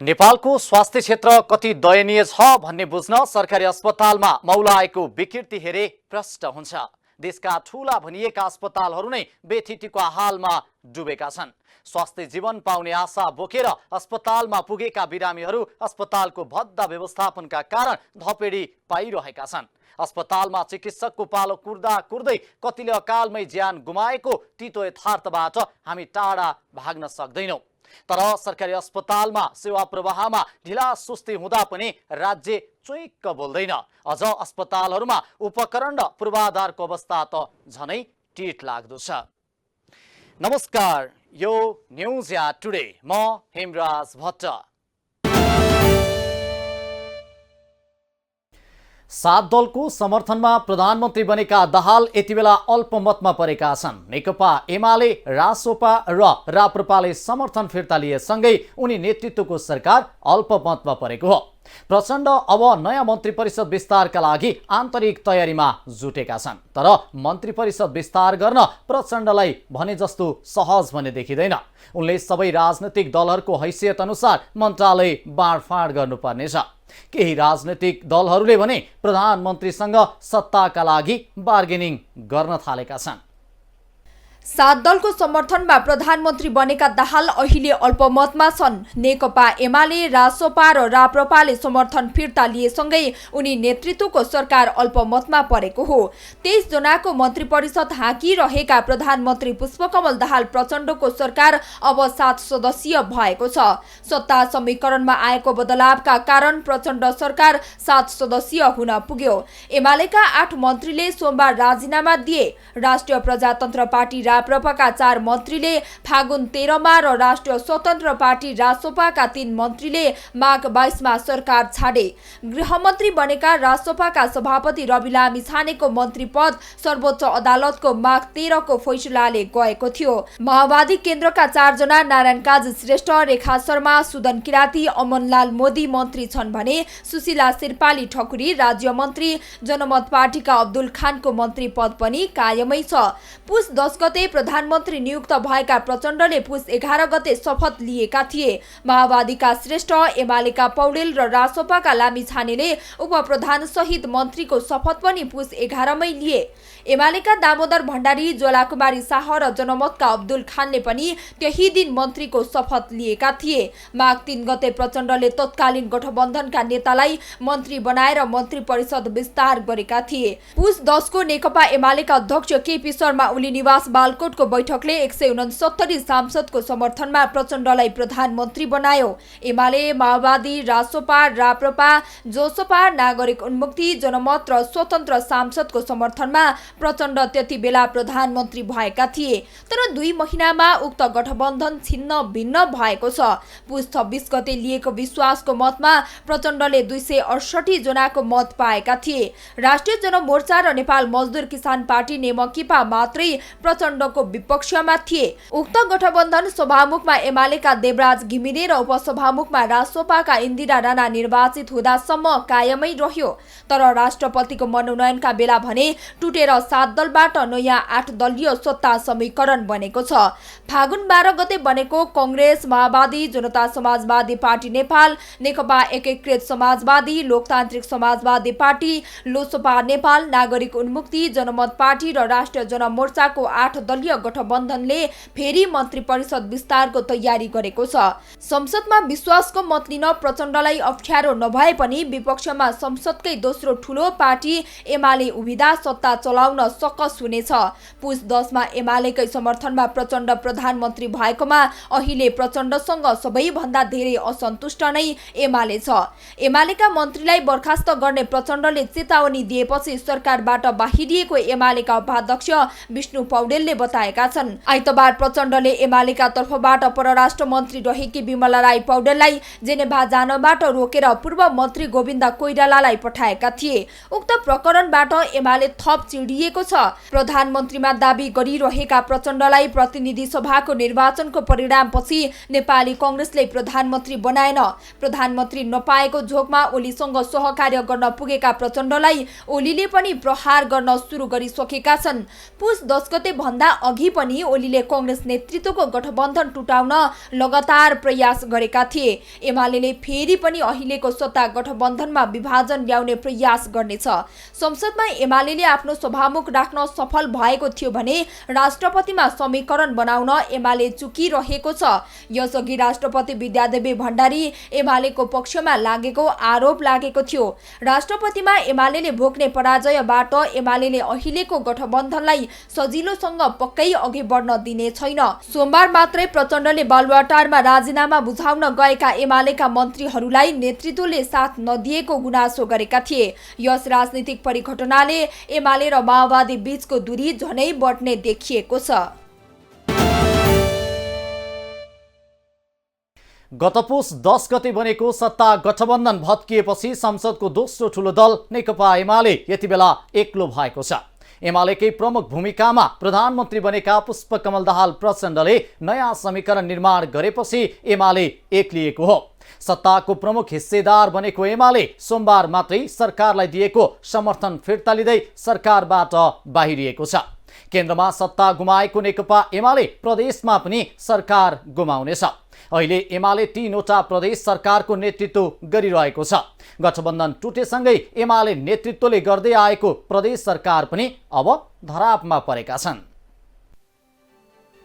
नेपालको स्वास्थ्य क्षेत्र कति दयनीय छ भन्ने बुझ्न सरकारी अस्पतालमा मौलाएको विकृति हेरे प्रष्ट हुन्छ। देशका ठूला भनिएका अस्पतालहरू नै बेथितिको हालमा डुबेका छन्। स्वास्थ्य जीवन पाउने आशा बोकेर अस्पतालमा पुगेका बिरामीहरू अस्पतालको भद्दा व्यवस्थापनका कारण धपेडी पाइरहेका छन्। अस्पतालमा चिकित्सकको पालो कुर्दा कुर्दै कतिले अकालमै ज्यान गुमाएको तीतो यथार्थबाट हामी टाढा भाग्न सक्दैनौं। तर सरकारी अस्पतालमा सेवा प्रवाहमा ढिला सुस्ती हुँदा पनि राज्य चुइक्क बोल्दैन। अझ अस्पतालहरूमा उपकरण र पूर्वाधारको अवस्था त झनै टिट लाग्दो छ। नमस्कार, यो न्यूज या टुडे, म हेमराज भट्ट। 7 दलको समर्थनमा प्रधानमन्त्री बनेका दाहाल यति बेला अल्पमतमा परेका छन्। नेकपा एमाले, रासोपा र राप्रपाले समर्थन फिर्ता लिएसँगै उनी नेतृत्वको सरकार अल्पमतमा परेको हो। प्रचण्ड अब नयाँ मन्त्री परिषद विस्तारका लागि आन्तरिक तयारीमा जुटेका छन्। तर मन्त्री परिषद विस्तार गर्न प्रचण्डलाई भने जस्तो सहज भने देखिँदैन। उनले सबै राजनैतिक दलहरूको हैसियत अनुसार मन्त्रालय बाँडफाँड गर्नुपर्नेछ। केही राजनैतिक दलहरूले भने प्रधानमन्त्रीसँग सत्ताका लागि बार्गेनिङ गर्न थालेका छन्। 7 दलको समर्थनमा प्रधानमन्त्री बनेका दाहाल अहिले अल्पमतमा छन्। नेकपा एमाले, रासोपा र राप्रपाले समर्थन फिर्ता लिएसँगै उनी नेतृत्वको सरकार अल्पमतमा परेको हो। 23 जनाको मन्त्री परिषद हाँकिरहेका प्रधानमन्त्री पुष्पकमल दाहाल प्रचण्डको सरकार अब 7 सदस्यीय भएको छ। सत्ता समीकरणमा आएको बदलावका कारण प्रचण्ड सरकार 7 सदस्यीय हुन पुग्यो। एमालेका 8 मन्त्रीले सोमबार राजीनामा दिए। राष्ट्रिय प्रजातन्त्र पार्टी राप्रपाका 4 मन्त्रीले फागुन 13 मा र राष्ट्रिय स्वतन्त्र पार्टी रासोपाका 3 मन्त्रीले माघ 22 मा सरकार छाडे। गृहमन्त्री बनेका रासोपाका सभापति रवि लामिछानेको मन्त्री पद सर्वोच्च अदालतको माघ 13 को फैसलाले गएको थियो। माओवादी केन्द्रका 4 जना नारायण काजी श्रेष्ठ, रेखा शर्मा, सुदन किराती, अमनलाल मोदी मन्त्री छन् भने सुशीला शेर्पाली ठकुरी राज्य मन्त्री, जनमत पार्टीका अब्दुल खानको मन्त्री पद पनि कायमै छ। पुस 10 गते प्रधानमन्त्री नियुक्त भएका प्रचण्डले पुस 11 गते शपथ लिएका थिए। माओवादीका श्रेष्ठ, एमालेका पौडेल र रासोपाका लामिछानेले उपप्रधान सहित मन्त्रीको शपथ पनि पुस 11 मै लिए। एमालेका दामोदर भण्डारी, ज्वालाकुमारी शाह र जनमतका अब्दुल खानले पनि त्यही दिन मन्त्रीको शपथ लिएका थिए। माघ 3 गते प्रचण्डले तत्कालीन गठबन्धनका नेतालाई मन्त्री बनाएर मन्त्री परिषद विस्तार गरेका थिए। पुस 10 को नेकपा एमालेका अध्यक्ष केपी शर्मा ओली निवास बालकोटको बैठकले 169 सांसदको समर्थनमा प्रचण्डलाई प्रधानमन्त्री बनायो। एमाले, माओवादी, रासोपा, राप्रपा, जोसपा, नागरिक उन्मुक्ति, जनमत र स्वतन्त्र सांसदको समर्थनमा प्रचण्ड त्यति बेला प्रधानमन्त्री भएका थिए। तर 2 महिनामा उक्त गठबन्धन छिन्न भिन्न भएको छ। पुस 26 गते लिएको विश्वासको मतमा प्रचण्डले 268 जनाको मत पाएका थिए। राष्ट्रिय जनमोर्चा र नेपाल मजदुर किसान पार्टी नेमकिपा मात्रै प्रचण्डको विपक्षमा थिए। उक्त गठबन्धन सभामुखमा एमालेका देवराज घिमिरे र उपसभामुखमा रासोपाका इन्दिरा राणा निर्वाचित हुँदासम्म कायमै रह्यो। तर राष्ट्रपतिको मनोनयनका बेला भने टुटेर 7 दलबाट नयाँ 8 दलीय सत्ता समीकरण बनेको छ। फागुन 12 गते बनेको कांग्रेस, माओवादी, जनता समाजवादी पार्टी नेपाल, नेकपा एकीकृत समाजवादी, लोकतान्त्रिक समाजवादी पार्टी, लोसपा नेपाल, नागरिक उन्मुक्ति, जनमत पार्टी र राष्ट्रिय जनमोर्चाको 8 दलीय गठबन्धनले फेरि मन्त्री परिषद विस्तारको तयारी गरेको छ। संसदमा विश्वासको मत लिन प्रचण्डलाई अप्ठ्यारो नभए पनि विपक्षमा संसदकै दोस्रो ठूलो पार्टी एमाले उभिदा सत्ता चलाउन सकस हुनेछ। पुस 10 मा एमालेकै समर्थनमा प्रचण्ड प्रधानमन्त्री भएकोमा अहिले प्रचण्डसँग सबैभन्दा धेरै असन्तुष्ट नै एमाले छ। एमालेका मन्त्रीलाई बर्खास्त गर्ने प्रचण्डले चेतावनी दिएपछि सरकारबाट बाहिरिएको एमालेका उपाध्यक्ष विष्णु पौडेलले बताएका छन्। आइतबार प्रचण्डले एमालेका तर्फबाट परराष्ट्र मन्त्री रहेकी विमला राई पौडेललाई जेनेभा जानबाट रोकेर पूर्व मन्त्री गोविन्द कोइरालालाई पठाएका थिए। उक्त प्रकरणबाट एमाले थप चिडिएको छ। प्रधानमन्त्रीमा दाबी गरिरहेका प्रचण्डलाई प्रतिनिधि सभाको निर्वाचनको परिणामपछि नेपाली कांग्रेसले प्रधानमन्त्री बनाएन। प्रधानमन्त्री नपाएको झोकमा ओलीसँग सहकार्य गर्न पुगेका प्रचण्डलाई ओलीले पनि प्रहार गर्न सुरु गरिसकेका छन्। पुस 10 गते भन्दा भन्दा अघि पनि ओलीले कांग्रेस नेतृत्वको गठबन्धन टुटाउन लगातार प्रयास गरेका थिए। एमालेले फेरि पनि अहिलेको सत्ता गठबन्धनमा विभाजन ल्याउने प्रयास गर्नेछ। संसदमा एमालेले आफ्नो सभामुख राख्न सफल भएको थियो भने राष्ट्रपतिमा समीकरण बनाउन एमाले चुकिरहेको छ। यसअघि राष्ट्रपति विद्यादेवी भण्डारी एमालेको पक्षमा लागेको आरोप लागेको थियो। राष्ट्रपतिमा एमालेले भोग्ने पराजयबाट एमालेले अहिलेको गठबन्धनलाई सजिलोसँग पक्कै अघि बढ्न दिने छैन। सोमबार मात्रै प्रचण्डले बालुवाटारमा राजीनामा बुझाउन गएका एमालेका मन्त्रीहरूलाई नेतृत्वले साथ नदिएको गुनासो गरेका थिए। यस राजनीतिक परिघटनाले एमाले र माओवादी बीचको दूरी झनै बढ्ने देखिएको छ। गत पुस 10 गते बनेको सत्ता गठबन्धन भत्किएपछि संसदको दोस्रो ठूलो दल नेकपा एमाले यति बेला एक्लो भएको छ। एमालेकै प्रमुख भूमिकामा प्रधानमन्त्री बनेका पुष्पकमल दाहाल प्रचण्डले नयाँ समीकरण निर्माण गरेपछि एमाले एक्लिएको हो। सत्ताको प्रमुख हिस्सेदार बनेको एमाले सोमबार मात्रै सरकारलाई दिएको समर्थन फिर्ता लिँदै सरकारबाट बाहिरिएको छ। केन्द्रमा सत्ता गुमाएको नेकपा एमाले प्रदेशमा पनि सरकार गुमाउनेछ। अहिले एमाले 3वटा प्रदेश सरकारको नेतृत्व गरिरहेको छ। गठबन्धन टुटेसँगै एमाले नेतृत्वले गर्दै आएको प्रदेश सरकार पनि अब धरापमा परेका छन्।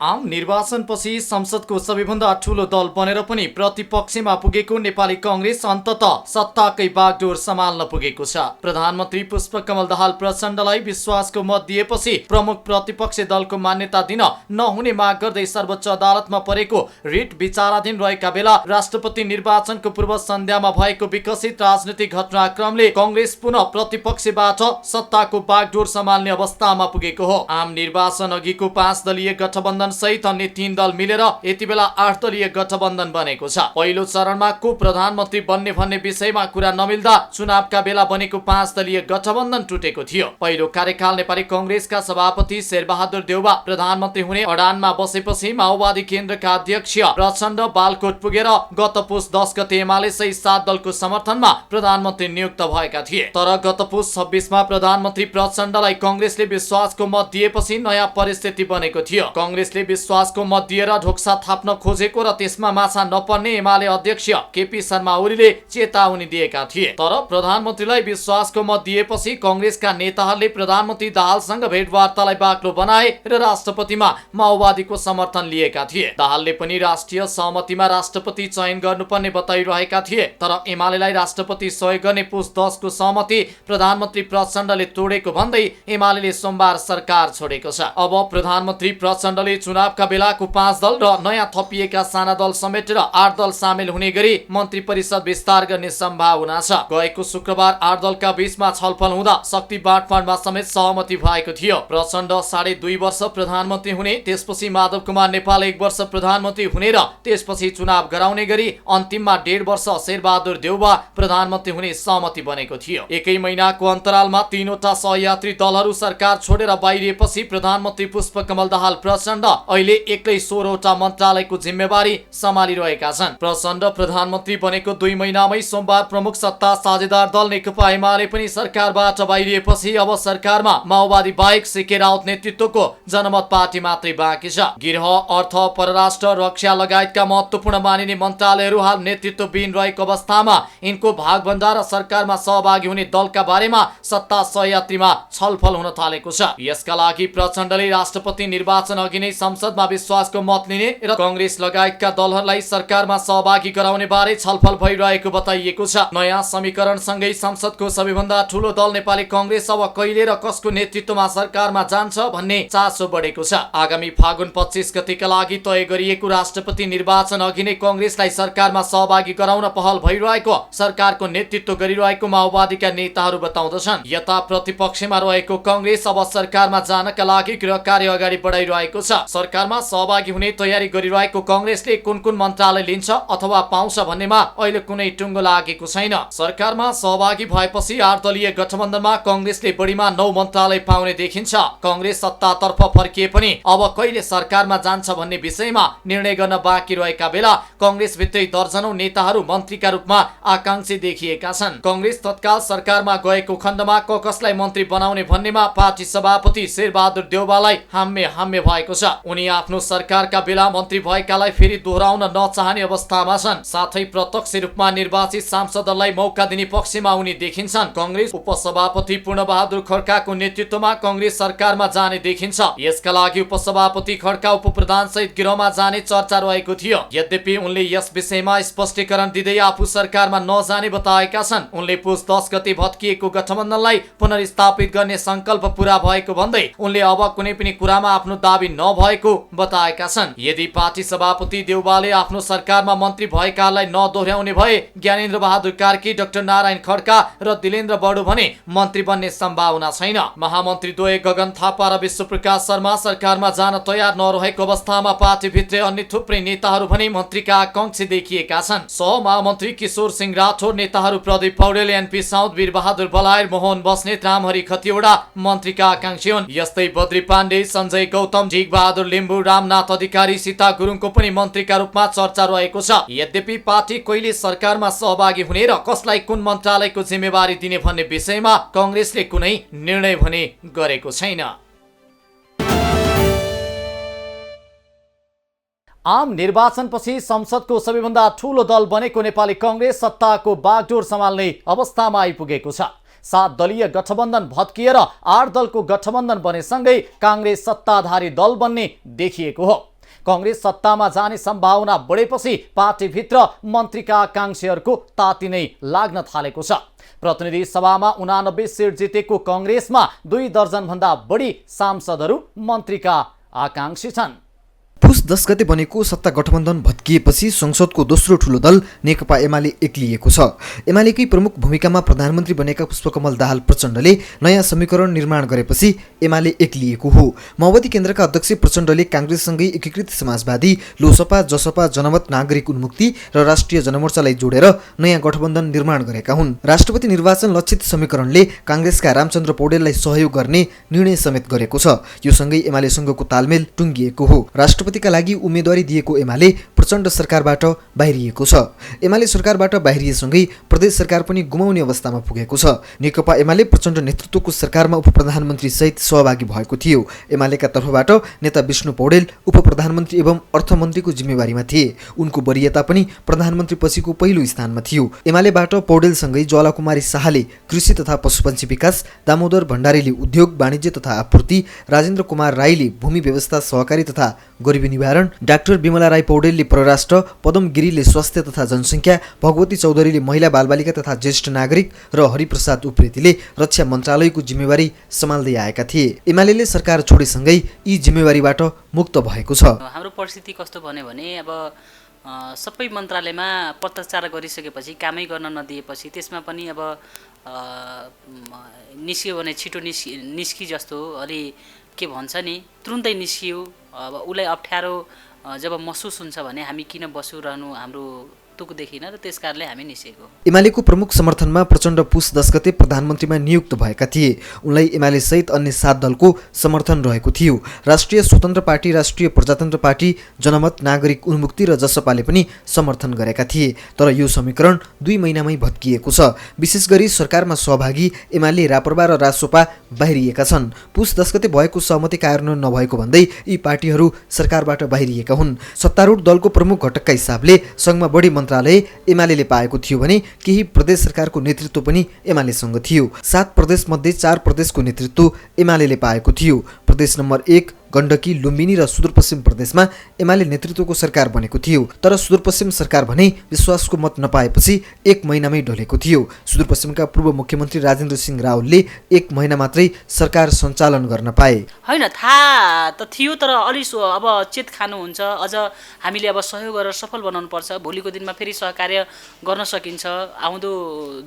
आम निर्वाचनपछि संसदको सबैभन्दा ठूलो दल बनेर पनि प्रतिपक्षमा पुगेको नेपाली कांग्रेस अन्ततः सत्ताकै बागडोर सम्हाल्न पुगेको छ। प्रधानमन्त्री पुष्पकमल दाहाल प्रचण्डलाई विश्वासको मत दिएपछि प्रमुख प्रतिपक्षी दलको मान्यता दिन नहुने माग गर्दै सर्वोच्च अदालतमा परेको रिट विचाराधीन रहेका बेला राष्ट्रपति निर्वाचनको पूर्व सन्ध्यामा भएको विकसित राजनीतिक घटनाक्रमले कांग्रेस पुनः प्रतिपक्षबाट सत्ताको बागडोर सम्हाल्ने अवस्थामा पुगेको हो। आम निर्वाचन अघिको 5 दलीय गठबन्धन सहित अन्य 3 दल मिलेर यति बेला 8 दलीय गठबन्धन बनेको छ। पहिलो चरणमा को प्रधानमन्त्री बन्ने भन्ने विषयमा कुरा नमिल्दा चुनावका बेला बनेको 5 दलीय गठबन्धन टुटेको थियो। पहिलो कार्यकाल नेपाली कांग्रेसका सभापति शेरबहादुर देउवा प्रधानमन्त्री हुने अडानमा बसेपछि माओवादी केन्द्रका अध्यक्ष प्रचण्ड बालकोट पुगेर गत पुस 10 गते एमाले सहित 7 दलको समर्थनमा प्रधानमन्त्री नियुक्त भएका थिए। तर गत पुस 26 मा प्रधानमन्त्री प्रचण्डलाई कांग्रेसले विश्वासको मत दिएपछि नयाँ परिस्थिति बनेको थियो। कांग्रेसले विश्वासको मत दिएर ढोक्सा थाप्न खोजेको र त्यसमा माछा नपर्ने एमाले अध्यक्ष केपी शर्मा ओलीले चेतावनी दिएका थिए। तर प्रधानमन्त्रीलाई विश्वासको मत दिएपछि कांग्रेसका नेताहरूले प्रधानमन्त्री दाहालसँग भेटवार्तालाई बाक्लो बनाए र राष्ट्रपतिमा माओवादीको समर्थन लिएका थिए। दाहालले पनि राष्ट्रिय सहमतिमा राष्ट्रपति चयन गर्नुपर्ने बताइरहेका थिए। तर एमालेलाई राष्ट्रपति सहयोग गर्ने पुस 10 को सहमति प्रधानमन्त्री प्रचण्डले तोडेको भन्दै एमालेले सोमबार सरकार छोडेको छ। अब प्रधानमन्त्री प्रचण्डले चुनावका बेलाको 5 दल र नयाँ थपिएका साना दल समेटेर 8 दल सामेल हुने गरी मन्त्री परिषद विस्तार गर्ने सम्भावना छ। गएको शुक्रबार 8 दलका बीचमा छलफल हुँदा शक्ति बाँडफाँडमा समेत सहमति भएको थियो। प्रचण्ड 2.5 वर्ष प्रधानमन्त्री हुने, त्यसपछि माधव कुमार नेपाल 1 वर्ष प्रधानमन्त्री हुने र त्यसपछि चुनाव गराउने गरी अन्तिममा 1.5 वर्ष शेरबहादुर देउवा प्रधानमन्त्री हुने सहमति बनेको थियो। एकै महिनाको अन्तरालमा 3वटा सहयात्री दलहरू सरकार छोडेर बाहिरिएपछि प्रधानमन्त्री पुष्पकमल दाहाल प्रचण्ड अहिले एक्लै 16वटा मन्त्रालयको जिम्मेवारी सम्हालिरहेका छन्। प्रचण्ड प्रधानमन्त्री बनेको 2 महिनामै सोमबार प्रमुख सत्ता साझेदार दल नेकपा एमाले पनि सरकारबाट बाहिरिएपछि अब सरकारमा माओवादी बाहेक सीके राउत नेतृत्वको जनमत पार्टी मात्रै बाँकी छ। गृह, अर्थ, परराष्ट्र, रक्षा लगायतका महत्त्वपूर्ण मानिने मन्त्रालयहरू हाल नेतृत्वविहीन रहेको अवस्थामा यिनको भागभण्डा र सरकारमा सहभागी हुने दलका बारेमा सत्ता सहयात्रीमा छलफल हुन थालेको छ। यसका लागि प्रचण्डले राष्ट्रपति निर्वाचन अघि नै संसदमा विश्वासको मत लिने र कांग्रेस लगायतका दलहरूलाई सरकारमा सहभागी गराउने बारे छलफल भइरहेको बताइएको छ। नयाँ समीकरणसँगै संसदको सबैभन्दा ठूलो दल नेपाली कांग्रेस अब कहिले र कसको नेतृत्वमा सरकारमा जान्छ भन्ने चासो बढेको छ। आगामी फागुन 25 गतेका लागि तय गरिएको राष्ट्रपति निर्वाचन अघि नै कांग्रेसलाई सरकारमा सहभागी गराउन पहल भइरहेको सरकारको नेतृत्व गरिरहेको माओवादीका नेताहरू बताउँदछन्। यता प्रतिपक्षमा रहेको कांग्रेस अब सरकारमा जानका लागि गृह कार्य अगाडि बढाइरहेको छ। सरकारमा सहभागी हुने तयारी गरिरहेको कांग्रेसले कुन मन्त्रालय लिन्छ अथवा पाउँछ भन्नेमा अहिले कुनै टुङ्गो लागेको छैन। सरकारमा सहभागी भएपछि 8 दलीय गठबन्धनमा कांग्रेसले बढीमा 9 मन्त्रालय पाउने देखिन्छ। कांग्रेस सत्तातर्फ फर्किए पनि अब कहिले सरकारमा जान्छ भन्ने विषयमा निर्णय गर्न बाँकी रहेका बेला कांग्रेस भित्रै दर्जनौं नेताहरू मन्त्रीका रूपमा आकांक्षी देखिएका छन्। कांग्रेस तत्काल सरकारमा गएको खण्डमा कसलाई मन्त्री बनाउने भन्नेमा पार्टी सभापति शेरबहादुर देउवालाई हाम्य भएको छ। उनी आफ्नो सरकारका बेला मन्त्री भएकालाई फेरि दोहोऱ्याउन नचाहने अवस्थामा छन्। साथै प्रत्यक्ष रूपमा निर्वाचित सांसदलाई मौका दिने पक्षमा उनी देखिन्छन्। कांग्रेस उपसभापति पूर्णबहादुर खड्काको नेतृत्वमा कांग्रेस सरकारमा जाने देखिन्छ। यसका लागि उपसभापति खड्का उपप्रधान सहित गिरहमा जाने चर्चा रहेको थियो। यद्यपि उनले यस विषयमा स्पष्टीकरण दिँदै आफू सरकारमा नजाने बताएका छन्। उनले पुस 10 गते भत्किएको गठबन्धनलाई पुनर्स्थापित गर्ने संकल्प पूरा भएको भन्दै उनले अब कुनै पनि कुरामा आफ्नो दाबी नभएको बताएका छन्। यदि पार्टी सभापति देउवाले आफ्नो सरकारमा मन्त्री भएकालाई नदोहोर्याउने भए ज्ञानेन्द्र बहादुर कार्की, डाक्टर नारायण खड्का र दिलेन्द्र बडु भने मन्त्री बन्ने सम्भावना छैन। महामन्त्री द्वय गगन थापा र विश्वप्रकाश शर्मा सरकारमा जान तयार नरहेको अवस्थामा पार्टीभित्रै अन्य थुप्रै नेताहरू भने मन्त्रीका आकांक्षी देखिएका छन्। सहमहामन्त्री किशोर सिंह राठौर, नेताहरू प्रदीप पौडेल, एनपी साउद, वीरबहादुर बलायर, मोहन बस्नेत, रामहरि खतिवडा मन्त्रीका आकांक्षी हुन्। यस्तै बद्री पाण्डे, सञ्जय गौतम, झिकबहादुर लिम्बू, रामनाथ अधिकारी, सीता गुरुङको पनि मन्त्रीका रूपमा चर्चा रहेको छ। यद्यपि पार्टी कहिले सरकारमा सहभागी हुने र कसलाई कुन मन्त्रालयको जिम्मेवारी दिने भन्ने विषयमा कांग्रेसले कुनै निर्णय भने गरेको छैन। आम निर्वाचनपछि संसदको सबैभन्दा ठूलो दल बनेको नेपाली कांग्रेस सत्ताको बागडोर सम्हाल्ने अवस्थामा आइपुगेको छ। 7 दलीय गठबन्धन भत्किएर 8 दलको गठबन्धन बनेसँगै कांग्रेस सत्ताधारी दल बन्ने देखिएको हो। कांग्रेस सत्तामा जाने सम्भावना बढेपछि पार्टीभित्र मन्त्रीका आकांक्षीहरूको ताती नै लाग्न थालेको छ। प्रतिनिधि सभामा 89 सिट जितेको कांग्रेसमा 2 दर्जन भन्दा बढी सांसदहरू मन्त्रीका आकांक्षी छन्। पुस 10 गते बनेको सत्ता गठबन्धन भत्किएपछि संसदको दोस्रो ठूलो दल नेकपा एमाले एक्लिएको छ। एमालेकै प्रमुख भूमिकामा प्रधानमन्त्री बनेका पुष्पकमल दाहाल प्रचण्डले नयाँ समीकरण निर्माण गरेपछि एमाले एक्लिएको हो। माओवादी केन्द्रका अध्यक्ष प्रचण्डले कांग्रेससँगै एकीकृत समाजवादी, लोसपा, जसपा, जनमत नागरिक उन्मुक्ति र राष्ट्रिय जनमोर्चालाई जोडेर नयाँ गठबन्धन निर्माण गरेका हुन्। राष्ट्रपति निर्वाचन लक्षित समीकरणले कांग्रेसका रामचन्द्र पौडेललाई सहयोग गर्ने निर्णय समेत गरेको छ। यो सँगै एमालेसँगको तालमेल टुङ्गिएको हो। राष्ट्रपतिका लागि उम्मेदवारी दिएको एमाले प्रचण्ड सरकारबाट बाहिरिएको छ। एमाले सरकारबाट बाहिरिएसँगै प्रदेश सरकार पनि गुमाउने अवस्थामा पुगेको छ। नेकपा एमाले प्रचण्ड नेतृत्वको सरकारमा उपप्रधानमन्त्री सहित सहभागी भएको थियो। एमालेका तर्फबाट नेता विष्णु पौडेल उपप्रधानमन्त्री एवं अर्थमन्त्रीको जिम्मेवारीमा थिए। उनको वरियता पनि प्रधानमन्त्री पछिको पहिलो स्थानमा थियो। एमालेबाट पौडेलसँगै ज्वालाकुमारी शाहले कृषि तथा पशुपन्छी विकास, दामोदर भण्डारीले उद्योग वाणिज्य तथा आपूर्ति, राजेन्द्र कुमार राईले भूमि व्यवस्था सहकारी तथा गरिबी निवारण, डाक्टर विमला राई पौडेलले परराष्ट्र, पदम गिरीले स्वास्थ्य तथा जनसङ्ख्या, भगवती चौधरीले महिला बालबालिका तथा ज्येष्ठ नागरिक र हरिप्रसाद उप्रेतीले रक्षा मन्त्रालयको जिम्मेवारी सम्हाल्दै आएका थिए। एमाले सरकार छोडेसँगै यी जिम्मेवारीबाट मुक्त भएको छ। हाम्रो परिस्थिति कस्तो भन्यो भने अब सबै मन्त्रालयमा पत्रचार गरिसकेपछि कामै गर्न नदिएपछि त्यसमा पनि अब निस्कियो भने छिटो निस्की जस्तो अलि के भन्छ नि तुरुन्तै निस्कियो। अब उसलाई अप्ठ्यारो जब महसुस हुन्छ भने हामी किन बसिरहनु हाम्रो तुक देखिन र त्यसकारणले हामी निस्केको। एमालेको प्रमुख समर्थनमा प्रचण्ड पुस 10 गते प्रधानमन्त्रीमा नियुक्त भएका थिए। उनलाई एमाले सहित अन्य 7 दलको समर्थन रहेको थियो। राष्ट्रिय स्वतन्त्र पार्टी, राष्ट्रिय प्रजातन्त्र पार्टी, जनमत नागरिक उन्मुक्ति र जसपाले पनि समर्थन गरेका थिए। तर यो समीकरण 2 महिनामै भत्किएको छ। विशेष गरी सरकारमा सहभागी एमाले, राप्रपा र रासोपा बाहिरिएका छन्। पुस 10 गते भएको सहमति कार्यान्वयन नभएको भन्दै यी पार्टीहरू सरकारबाट बाहिरिएका हुन्। सत्तारूढ दलको प्रमुख घटकका हिसाबले सङ्घमा बढी मन्त्रालय एमाले पाएको थियो भने केही प्रदेश सरकारको नेतृत्व पनि एमालेसँग थियो। 7 प्रदेश मध्ये 4 प्रदेशको नेतृत्व एमाले पाएको थियो। प्रदेश नम्बर 1 गण्डकी, लुम्बिनी र सुदूरपश्चिम प्रदेशमा एमाले नेतृत्वको सरकार बनेको थियो। तर सुदूरपश्चिम सरकार भने विश्वासको मत नपाएपछि 1 महिनामै ढलेको थियो। सुदूरपश्चिमका पूर्व मुख्यमन्त्री राजेन्द्र सिंह रावलले 1 महिना मात्रै सरकार सञ्चालन गर्न पाए। होइन, थाहा त थियो तर अलि अब चेत खानुहुन्छ। अझ हामीले अब सहयोग गरेर सफल बनाउनुपर्छ। भोलिको दिनमा फेरि सहकार्य गर्न सकिन्छ। आउँदो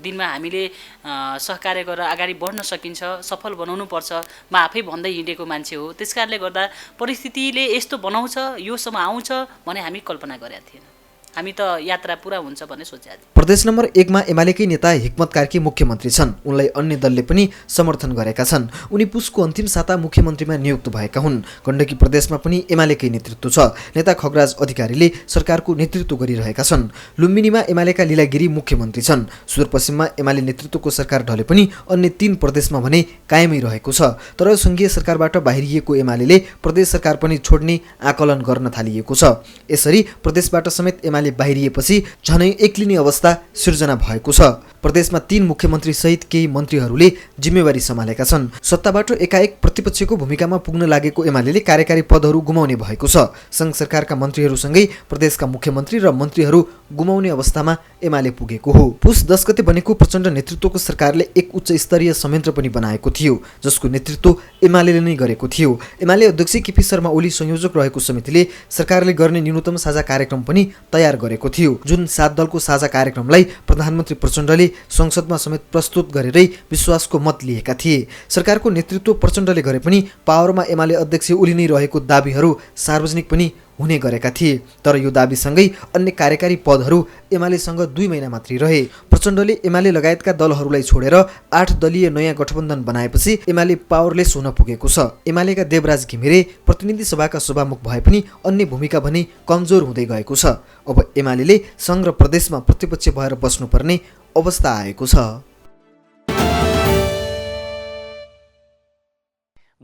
दिनमा हामीले सहकार्य गरेर अगाडि बढ्न सकिन्छ, सफल बनाउनुपर्छ। म आफै भन्दै हिँडेको मान्छे हो। त्यसकारणले गर्दा परिस्थितिले यस्तो बनाउँछ, योसम्म आउँछ भने हामी कल्पना गरेका थिएनौँ। हामी त यात्रा पुरा हुन्छ भन्ने सोचेका थियौँ। प्रदेश नम्बर 1 मा एमालेकै नेता हिक्मत कार्की मुख्यमन्त्री छन्। उनलाई अन्य दलले पनि समर्थन गरेका छन्। उनी पुसको अन्तिम साता मुख्यमन्त्रीमा नियुक्त भएका हुन्। गण्डकी प्रदेशमा पनि एमालेकै नेतृत्व छ। नेता खगराज अधिकारीले सरकारको नेतृत्व गरिरहेका छन्। लुम्बिनीमा एमालेका लीलागिरी मुख्यमन्त्री छन्। सुदूरपश्चिममा एमाले नेतृत्वको सरकार ढले पनि अन्य 3 प्रदेशमा भने कायमै रहेको छ। तर सङ्घीय सरकारबाट बाहिरिएको एमाले प्रदेश सरकार पनि छोड्ने आकलन गर्न थालिएको छ। यसरी प्रदेशबाट समेत एमाले बाहिरिएपछि झनै एक्लिने अवस्था सिर्जना भएको छ। प्रदेशमा 3 मुख्यमन्त्री सहित केही मन्त्रीहरूले जिम्मेवारी सम्हालेका छन्। सत्ताबाट एकाएक प्रतिपक्षको भूमिकामा पुग्न लागेको एमाले कार्यकारी पदहरू गुमाउने भएको छ। सङ्घ सरकारका मन्त्रीहरूसँगै प्रदेशका मुख्यमन्त्री र मन्त्रीहरू गुमाउने अवस्थामा एमाले पुगेको हो। पुस 10 गते बनेको प्रचण्ड नेतृत्वको सरकारले एक उच्च स्तरीय संयन्त्र पनि बनाएको थियो, जसको नेतृत्व एमाले नै गरेको थियो। एमाले अध्यक्ष केपी शर्मा ओली संयोजक रहेको समितिले सरकारले गर्ने न्यूनतम साझा कार्यक्रम पनि तयार गरेको थियो, जुन 7 दलको साझा कार्यक्रमलाई प्रधानमन्त्री प्रचण्डले संसदमा समेत प्रस्तुत गरेरै विश्वासको मत लिएका थिए। सरकारको नेतृत्व प्रचण्डले गरे पनि पावरमा एमाले अध्यक्ष ओली नै रहेको दाबीहरू सार्वजनिक पनि हुने गरेका थिए। तर यो दाबीसँगै अन्य कार्यकारी पदहरू एमालेसँग 2 महिना मात्रै रहे। प्रचण्डले एमाले लगायतका दलहरूलाई छोडेर 8 दलीय नयाँ गठबन्धन बनाएपछि एमाले पावरलेस हुन पुगेको छ। एमालेका देवराज घिमिरे प्रतिनिधि सभाका सभामुख भए पनि अन्य भूमिका भने कमजोर हुँदै गएको छ। अब एमाले सङ्घ र प्रदेशमा प्रतिपक्ष भएर बस्नुपर्ने अवस्था आएको छ।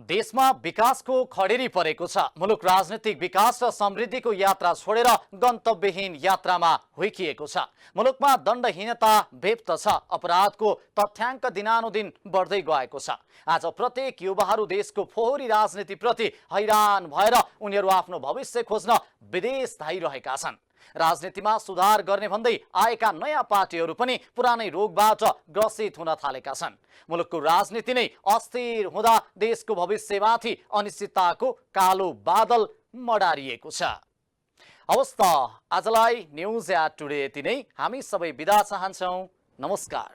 देशमा विकासको खडेरी परेको छ। मुलुक राजनीतिक विकास र समृद्धिको यात्रा छोडेर गन्तव्यहीन यात्रामा हुइकिएको छ। मुलुकमा दण्डहीनता व्याप्त छ। अपराधको तथ्याङ्क दिनानुदिन बढ्दै गएको छ। आज प्रत्येक युवाहरू देशको फोहोरी राजनीतिप्रति हैरान भएर उनीहरू आफ्नो भविष्य खोज्न विदेश धाइरहेका छन्। राजनीतिमा सुधार गर्ने भन्दै आएका नयाँ पार्टीहरू पनि पुरानै रोगबाट ग्रसित हुन थालेका छन्। मुलुकको राजनीति नै अस्थिर हुँदा देशको भविष्यमाथि अनिश्चितताको कालो बादल मडारिएको छ। हवस् त आजलाई न्युज एट टुडे यति नै। हामी सबै बिदा चाहन्छौँ। नमस्कार।